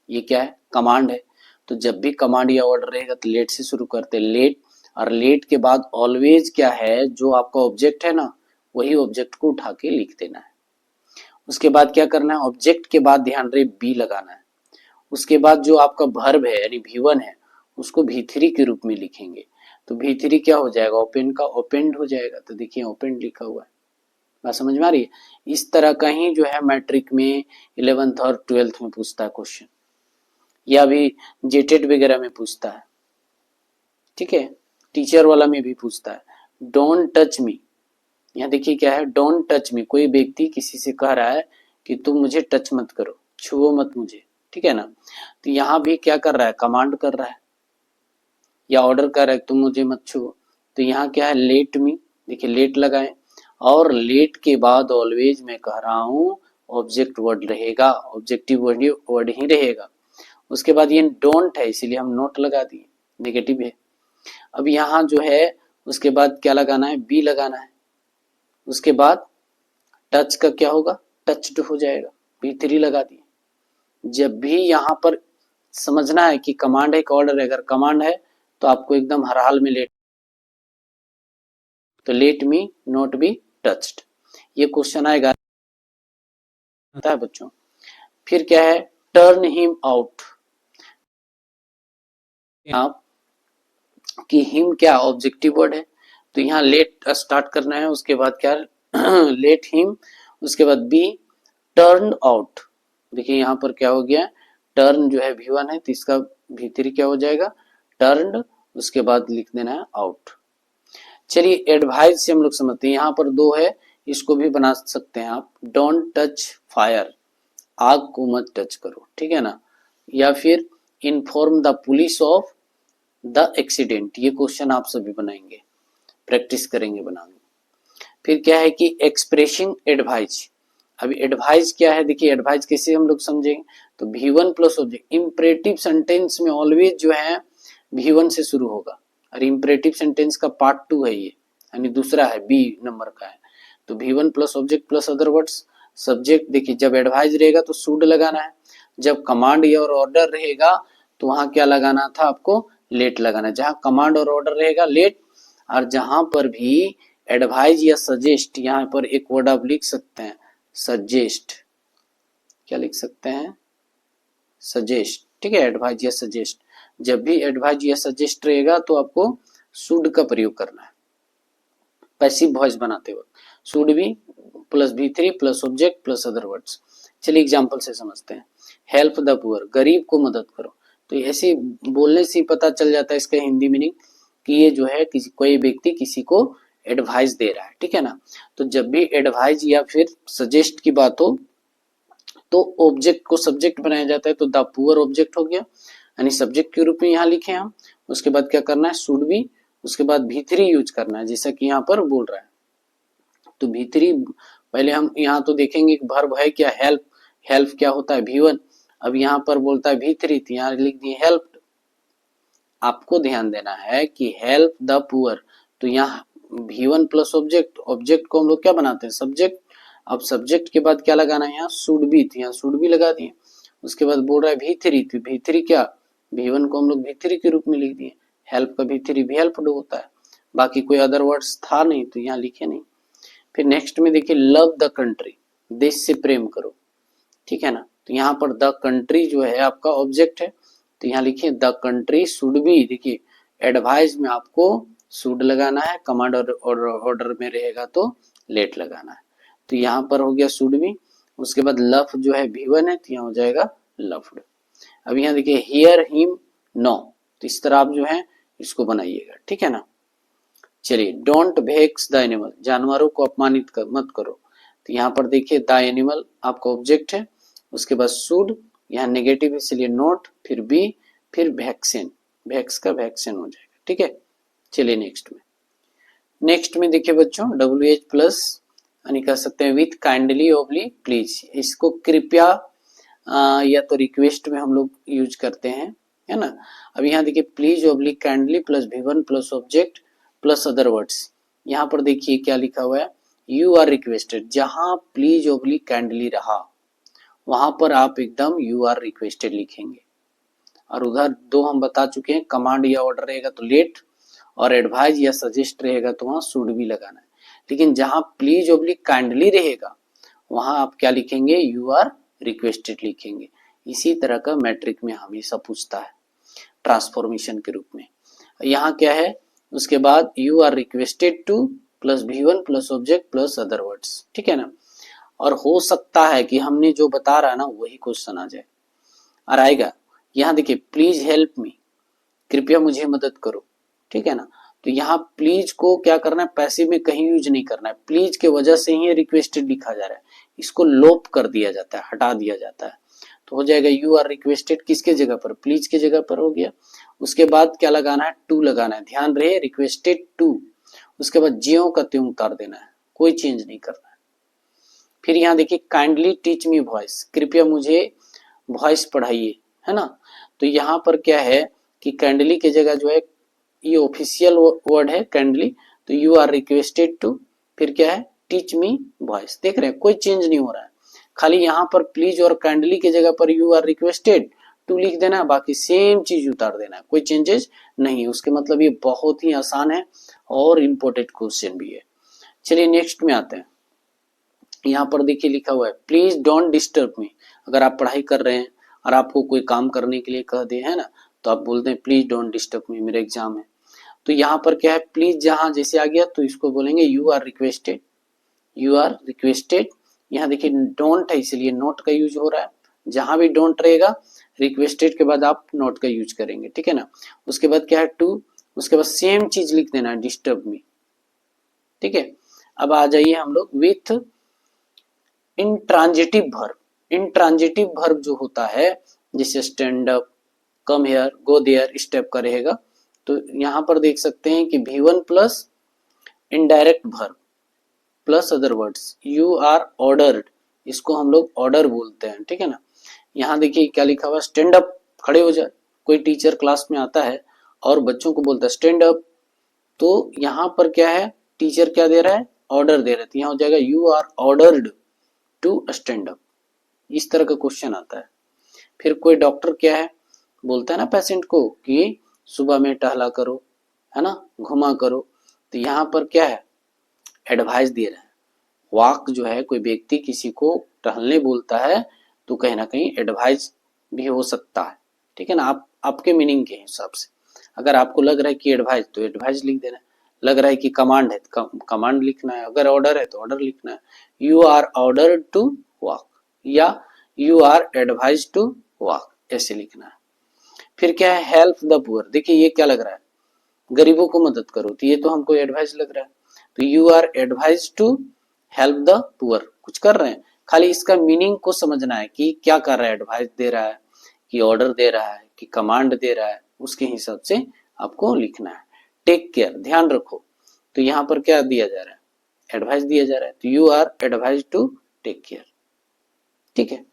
ये क्या है कमांड है। तो जब भी कमांड या ऑर्डर रहेगा तो लेट से शुरू करते हैं, लेट, और लेट के बाद ऑलवेज क्या है जो आपका ऑब्जेक्ट है ना वही ऑब्जेक्ट को उठा के लिख देना है। उसके बाद क्या करना है ऑब्जेक्ट के बाद ध्यान रहे बी लगाना है, उसके बाद जो आपका वर्ब है यानी V1 है उसको V3 के रूप में लिखेंगे, तो V3 क्या हो जाएगा ओपन का ओपेंड हो जाएगा, तो देखिए ओपेंड लिखा हुआ है, बात समझ में आ रही है। इस तरह का ही जो है मैट्रिक में 11th और 12th में पूछता है क्वेश्चन, या भी जेटेड वगैरह में पूछता है, ठीक है, टीचर वाला में भी पूछता है। डोंट टच मी, यहाँ देखिए क्या है डोंट टच मी, कोई व्यक्ति किसी से कह रहा है कि तुम मुझे टच मत करो, छुओ मत मुझे, ठीक है ना। तो यहाँ भी क्या कर रहा है कमांड कर रहा है या ऑर्डर कर रहा है तुम मुझे मत छुओ, तो यहाँ क्या है लेट मी, देखिए लेट लगाए, और लेट के बाद ऑलवेज मैं कह रहा हूँ ऑब्जेक्ट वर्ड रहेगा, ऑब्जेक्टिव वर्ड ही रहेगा। उसके बाद ये डोंट है इसीलिए हम नोट लगा दिए, नेगेटिव है। अब यहाँ जो है उसके बाद क्या लगाना है बी लगाना है, उसके बाद टच का क्या होगा टच्ड हो जाएगा, V3 लगा दिए। जब भी यहाँ पर समझना है कि कमांड है कि ऑर्डर है, अगर कमांड है तो आपको एकदम हर हाल में लेट, तो let me not be touched, ये क्वेश्चन आएगा है बच्चों। फिर क्या है टर्न हिम आउट, आप कि हिम क्या ऑब्जेक्टिव वर्ड है, तो यहाँ लेट स्टार्ट करना है, उसके बाद क्या लेट हिम, उसके बाद बी टर्न आउट, देखिए यहाँ पर क्या हो गया टर्न जो है V1 है तो इसका V3 क्या हो जाएगा टर्न, उसके बाद लिख देना है आउट। चलिए एडवाइस से हम लोग समझते हैं, यहाँ पर दो है इसको भी बना सकते हैं आप, डोंट टच फायर, आग को मत टच करो, ठीक है ना, या फिर inform the police of the accident, ये क्वेश्चन आप सभी बनाएंगे, प्रैक्टिस करेंगे बनाने। फिर क्या है कि एक्सप्रेसिंग एडवाइज, अभी एडवाइज क्या है, देखिए एडवाइज कैसे हम लोग समझेंगे, तो V1 plus object, imperative sentence में ऑलवेज जो है V1 से शुरू होगा, और इंपरेटिव सेंटेंस का पार्ट 2 है ये, यानी दूसरा है, B नंबर का है, तो V1 plus object plus other words. Subject देखिए जब एडवाइज रहेगा तो शुड लगाना है, जब कमांड या ऑर्डर रहेगा तो वहां क्या लगाना था आपको, लेट लगाना है, जहां कमांड और ऑर्डर रहेगा लेट, और जहां पर भी एडवाइज या सजेस्ट, यहाँ पर एक वर्ड आप लिख सकते हैं सजेस्ट, क्या लिख सकते हैं, सजेस्ट, ठीक है, एडवाइज या सजेस्ट, जब भी एडवाइज या सजेस्ट रहेगा तो आपको शुड का प्रयोग करना है, पैसिव वॉइस बनाते वक्त should be plus V3 plus object plus other words. चलिए एग्जांपल से समझते हैं, हेल्प द पुअर, गरीब को मदद करो, तो ऐसे बोलने से पता चल जाता है इसका हिंदी मीनिंग कि ये जो है किसी कोई व्यक्ति किसी को एडवाइस दे रहा है, ठीक है ना। तो जब भी एडवाइस या फिर सजेस्ट की बात हो तो ऑब्जेक्ट को सब्जेक्ट बनाया जाता है, तो द पुअर ऑब्जेक्ट हो गया, यानी सब्जेक्ट के रूप में यहाँ लिखे हम, उसके बाद क्या करना है शुड बी, उसके बाद V3 यूज करना है जैसा कि यहाँ पर बोल रहा है, तो V3 पहले हम यहाँ तो देखेंगे वर्ब है क्या, हेल्प, हेल्प क्या होता है V1, अब यहाँ पर बोलता है V3, तो यहाँ लिख दिए हेल्प। आपको ध्यान देना है कि हेल्प द पुअर, तो यहाँ V1 प्लस ऑब्जेक्ट, ऑब्जेक्ट को हम लोग क्या बनाते हैं सब्जेक्ट, अब सब्जेक्ट के बाद क्या लगाना है यहाँ शुड बी, तो यहाँ शुड बी लगा दिए, उसके बाद बोल रहा है V3, तो V3 क्या, V1 को हम लोग V3 के रूप में लिख दिए, हेल्प का V3 भी हेल्प होता है, बाकी कोई अदर वर्ड्स था नहीं तो यहाँ लिखे नहीं। फिर नेक्स्ट में देखिए लव द कंट्री, देश से प्रेम करो, ठीक है ना, तो यहाँ पर द कंट्री जो है आपका ऑब्जेक्ट है, तो यहाँ लिखिए द कंट्री शुड बी, देखिए एडवाइस में आपको शुड लगाना है, कमांड और ऑर्डर में रहेगा तो लेट लगाना है, तो यहाँ पर हो गया शुड बी, उसके बाद लव जो है V1 है तो यहाँ हो जाएगा लव्ड। अब यहाँ देखिए हियर हिम नो, तो इस तरह आप जो है इसको बनाइएगा, ठीक है ना। चलिए डोंट वेक्स द एनिमल, जानवरों को अपमानित मत करो, तो यहाँ पर देखिए द एनिमल आपका ऑब्जेक्ट है, उसके बाद शुड, यहाँ नेगेटिव इसलिए नोट, फिर बी, फिर वैक्सीन, वैक्स का वैक्सीन हो जाएगा, ठीक है। चलिए नेक्स्ट में देखिए बच्चों WH प्लस यानी कह सकते हैं विथ काइंडली ऑब्लिक प्लीज, इसको कृपया या तो रिक्वेस्ट में हम लोग यूज करते हैं, है ना। अब यहाँ देखिए please oblique kindly plus V1 plus object plus other words, यहाँ पर देखिए क्या लिखा हुआ है, यू आर रिक्वेस्टेड, जहां प्लीज ऑब्लिक काइंडली रहा वहां पर आप एकदम यू आर रिक्वेस्टेड लिखेंगे, और उधर दो हम बता चुके हैं, कमांड या ऑर्डर रहेगा तो लेट, और एडवाइज या सजेस्ट रहेगा तो वहां शुड भी लगाना है, लेकिन जहां प्लीज ऑब्लिक काइंडली रहेगा वहां आप क्या लिखेंगे, यू आर रिक्वेस्टेड लिखेंगे। इसी तरह का मैट्रिक में हमेशा पूछता है ट्रांसफॉर्मेशन के रूप में। यहाँ क्या है, उसके बाद you are requested to plus V1 plus object plus other words, ठीक है ना। और हो सकता है कि हमने जो बता रहा है ना वही क्वेश्चन आ जाए, और आएगा। यहाँ देखिए प्लीज हेल्प मी, कृपया मुझे मदद करो, ठीक है ना, तो यहाँ प्लीज को क्या करना है, पैसिव में कहीं यूज नहीं करना है, प्लीज के वजह से ही रिक्वेस्टेड लिखा जा रहा है, इसको लोप कर दिया जाता है, हटा दिया जाता है, तो हो जाएगा यू आर रिक्वेस्टेड किसके जगह पर, प्लीज के जगह पर हो गया। उसके बाद क्या लगाना है, टू लगाना है, ध्यान रहे रिक्वेस्टेड टू, उसके बाद ज्यों का त्यों उतार देना है, कोई चेंज नहीं करना है। फिर यहाँ देखिए काइंडली टीच मी वॉइस, कृपया मुझे वॉइस पढ़ाइए, है ना, तो यहाँ पर क्या है कि काइंडली की जगह जो है ये ऑफिशियल वर्ड है काइंडली, तो यू आर रिक्वेस्टेड टू, फिर क्या है टीच मी वॉइस, देख रहे हैं कोई चेंज नहीं हो रहा है, खाली यहाँ पर प्लीज और काइंडली की जगह पर यू आर रिक्वेस्टेड टू लिख देना है, बाकी सेम चीज उतार देना है, कोई चेंजेस नहीं है उसके, मतलब ये बहुत ही आसान है और इम्पोर्टेंट क्वेश्चन भी है। चलिए नेक्स्ट में आते हैं, यहाँ पर देखिए लिखा हुआ है प्लीज डोंट डिस्टर्ब मी, अगर आप पढ़ाई कर रहे हैं और आपको कोई काम करने के लिए कह दे, है ना, तो आप बोलते हैं प्लीज डोंट डिस्टर्ब मी, मेरा एग्जाम है, तो यहाँ पर क्या है प्लीज जहां जैसे आ गया तो इसको बोलेंगे you are requested, you are requested. यहाँ देखिए डोंट है इसलिए नोट का यूज हो रहा है, जहां भी डोंट रहेगा रिक्वेस्टेड के बाद आप नोट का यूज करेंगे, ठीक है ना। उसके बाद क्या है टू, उसके बाद सेम चीज लिख देना है डिस्टर्ब मी, ठीक है। अब आ जाइए हम लोग with intransitive verb, intransitive verb जो होता है जैसे stand up, come here, go there, इस टाइप का रहेगा। तो यहां पर देख सकते हैं कि V1 plus indirect verb plus other words, you are ordered, इसको हम लोग ऑर्डर बोलते हैं, ठीक है ना। यहाँ देखिए क्या लिखा हुआ, स्टैंड अप, खड़े हो जाए। कोई टीचर क्लास में आता है और बच्चों को बोलता है स्टैंड अप, तो यहाँ पर क्या है, टीचर क्या दे रहा है, ऑर्डर दे रहा है। तो यहाँ हो जाएगा you are ordered to stand up, इस तरह का क्वेश्चन आता है। फिर कोई डॉक्टर क्या है, बोलता है ना पेशेंट को कि सुबह में टहला करो, है ना, घुमा करो। तो यहाँ पर क्या है, एडवाइस दे रहा है। वॉक जो है, कोई व्यक्ति किसी को टहलने बोलता है तो कहीं ना कहीं एडवाइस भी हो सकता है, ठीक है ना। आप आपके मीनिंग के हिसाब से, अगर आपको लग रहा है कि एडवाइस तो एडवाइस लिख देना है, लग रहा है कि कमांड है तो कमांड लिखना है, अगर ऑर्डर है तो ऑर्डर लिखना है। You are ordered to walk या you are advise to walk, ऐसे लिखना है। फिर क्या है, हेल्प द पुअर, देखिए ये क्या लग रहा है, गरीबों को मदद करो, तो ये तो हमको एडवाइस लग रहा है। तो you are advise to help the poor, कुछ कर रहे हैं, खाली इसका मीनिंग को समझना है कि क्या कर रहा है, एडवाइस दे रहा है कि ऑर्डर दे रहा है कि कमांड दे रहा है, उसके हिसाब से आपको लिखना है। टेक केयर, ध्यान रखो, तो यहाँ पर क्या दिया जा रहा है, एडवाइस दिया जा रहा है, तो you are advise to take care, ठीक है।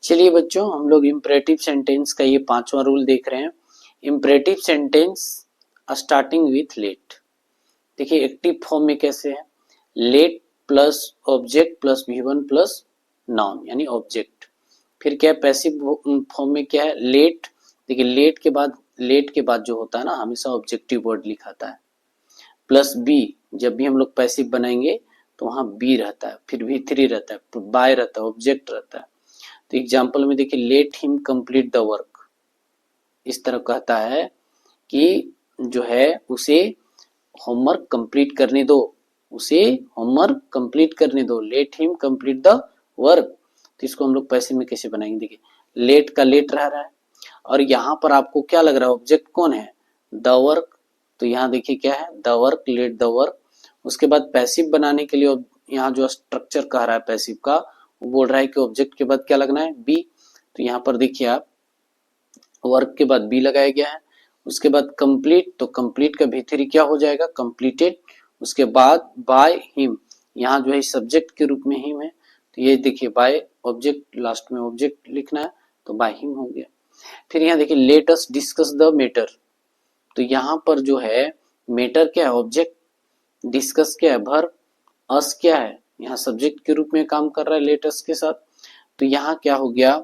चलिए बच्चों, हम लोग इंपरेटिव सेंटेंस का ये 5वां रूल देख रहे हैं। Imperative sentence starting with let. देखिए एक्टिव फॉर्म में कैसे है, let plus object plus V1 plus noun यानी ऑब्जेक्ट। फिर क्या है, पैसिव फॉर्म में क्या है, लेट, देखिए लेट के बाद जो होता है ना, हमेशा ऑब्जेक्टिव वर्ड लिखाता है, प्लस बी, जब भी हम लोग पैसिव बनाएंगे तो वहां बी रहता है, फिर V3 रहता है, बाय रहता है, ऑब्जेक्ट रहता है। तो एग्जाम्पल में देखिए, let him complete the work, इस तरह कहता है कि जो है उसे होमवर्क कंप्लीट करने दो, उसे होमवर्क कंप्लीट करने दो, let him complete the work. तो इसको हम लोग पैसे में कैसे बनाएंगे, देखिए लेट का लेट रह रहा है, और यहाँ पर आपको क्या लग रहा है, ऑब्जेक्ट कौन है, द वर्क। तो यहाँ देखिए क्या है, the work, let the work. उसके बाद पैसिव बनाने के लिए यहाँ जो स्ट्रक्चर कह रहा है पैसिव का, वो बोल रहा है कि ऑब्जेक्ट के बाद क्या लगना है, बी। तो यहाँ पर देखिए आप, वर्क के बाद बी लगाया गया है। उसके बाद कंप्लीट, तो कंप्लीट का V3 क्या हो जाएगा, कंप्लीटेड। उसके बाद बाय हिम, यहाँ जो है सब्जेक्ट के रूप में हिम है, तो ये देखिए बाय ऑब्जेक्ट, लास्ट में ऑब्जेक्ट लिखना है, तो बाय हिम हो गया। फिर यहाँ देखिए let us discuss the matter, तो यहाँ पर जो है मैटर क्या है, ऑब्जेक्ट, डिस्कस क्या है, वर्ब, अस क्या है, यहाँ सब्जेक्ट के रूप में काम कर रहा है लेट अस के साथ। तो यहाँ क्या हो गया,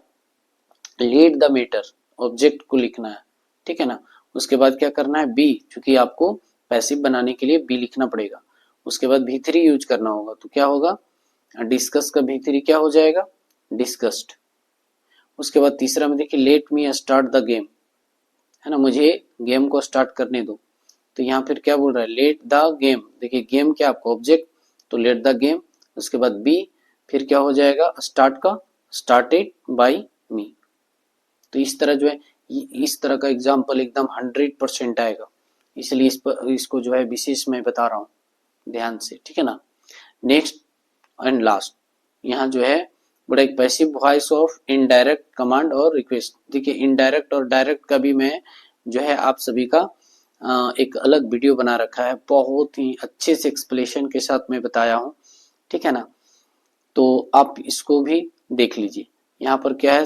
लेट द मैटर, ऑब्जेक्ट को लिखना है, ठीक है ना। उसके बाद क्या करना है, बी, क्योंकि आपको पैसिव बनाने के लिए बी लिखना पड़ेगा। उसके बाद V3 यूज करना होगा, तो क्या होगा, डिस्कस का V3 क्या हो जाएगा, डिस्कस्ड। उसके बाद तीसरा में देखिए, let me start the game, है ना, मुझे गेम को स्टार्ट करने दो। तो यहाँ फिर क्या बोल रहा है, लेट द गेम, देखिए गेम क्या आपको ऑब्जेक्ट, तो लेट द गेम। उसके बाद बी, फिर क्या हो जाएगा, स्टार्ट का, स्टार्टेड बाय मी। तो इस तरह जो है, इस तरह का एग्जाम्पल एकदम 100% आएगा, इसलिए इसको जो है विशेष मैं बता रहा हूँ ध्यान से, ठीक है ना। नेक्स्ट एंड लास्ट, यहाँ जो है बड़ा एक passive voice of indirect command और रिक्वेस्ट। देखिए इनडायरेक्ट और डायरेक्ट का भी मैं जो है आप सभी का एक अलग वीडियो बना रखा है, बहुत ही अच्छे से एक्सप्लेनेशन के साथ मैं बताया हूँ, ठीक है ना। तो आप इसको भी देख लीजिए। यहाँ पर क्या है,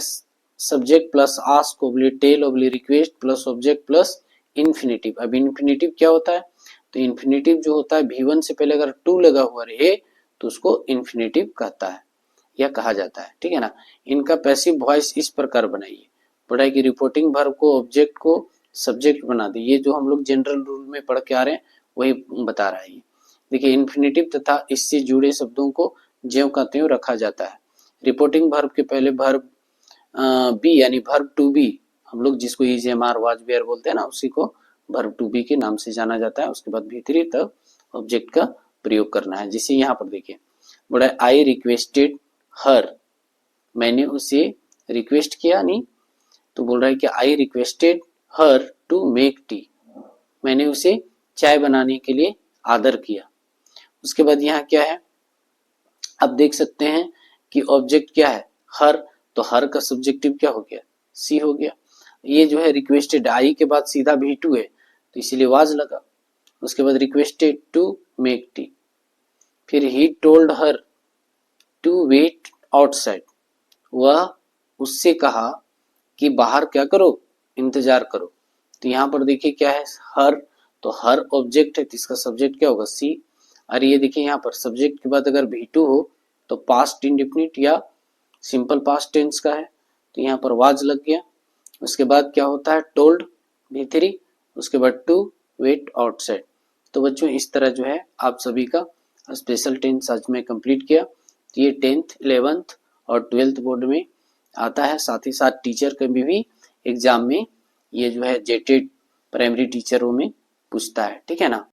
subject plus ask oblique tell oblique request plus object plus infinitive. अब इन्फिनेटिव क्या होता है, तो इन्फिनेटिव जो होता है V1 से पहले अगर टू लगा हुआ रहे तो उसको इन्फिनेटिव कहता है या कहा जाता है, ठीक है ना। इनका पैसिव वॉइस इस प्रकार बनाइए, पढ़ाई की रिपोर्टिंग वर्ब को ऑब्जेक्ट को सब्जेक्ट बना दे। ये जो हम लोग जनरल रूल में पढ़ के आ रहे हैं वही बता रहा है ये। देखिए इन्फिनेटिव तथा इससे जुड़े शब्दों को ज्यों का त्यों रखा जाता है। रिपोर्टिंग वर्ब के पहले वर्ब बी यानी वर्ब टू बी, हम लोग जिसको is am are was were बोलते हैं ना, उसी को वर्ब टू बी के नाम से जाना जाता है। उसके बाद V3 तक ऑब्जेक्ट का प्रयोग करना है। जैसे यहाँ पर देखिए, बोला आई रिक्वेस्टेड हर, मैंने उसे रिक्वेस्ट किया, नहीं तो बोल रहा है कि I requested her to make tea, मैंने उसे चाय बनाने के लिए आदर किया। उसके बाद यहाँ क्या है, अब देख सकते हैं कि ऑब्जेक्ट क्या है, हर, तो हर का सब्जेक्टिव क्या हो गया, सी हो गया। ये जो है रिक्वेस्टेड, आई के बाद सीधा V2 है तो इसीलिए वाज लगा। उसके बाद रिक्वेस्टेड टू मेक टी, फिर he told her to wait outside, वह उससे कहा कि बाहर क्या करो, इंतजार करो। तो यहाँ पर देखिए क्या है, हर, तो हर ऑब्जेक्ट है तो इसका सब्जेक्ट क्या होगा, सी। और ये देखिए यहाँ पर सब्जेक्ट के बाद अगर V2 हो तो पास्ट इंडेफिनिट या सिंपल पास्ट टेंस का है, तो यहाँ पर वाज लग गया। उसके बाद क्या होता है, टोल्ड V3, उसके बाद टू वेट आउटसाइड। तो बच्चों इस तरह जो है आप सभी का स्पेशल टेंस आज मैं कंप्लीट किया। तो ये 10th 11th और 12th बोर्ड में आता है, साथ ही साथ टीचर के भी एग्जाम में ये जो है जेटेड प्राइमरी टीचरों में पूछता है, ठीक है ना।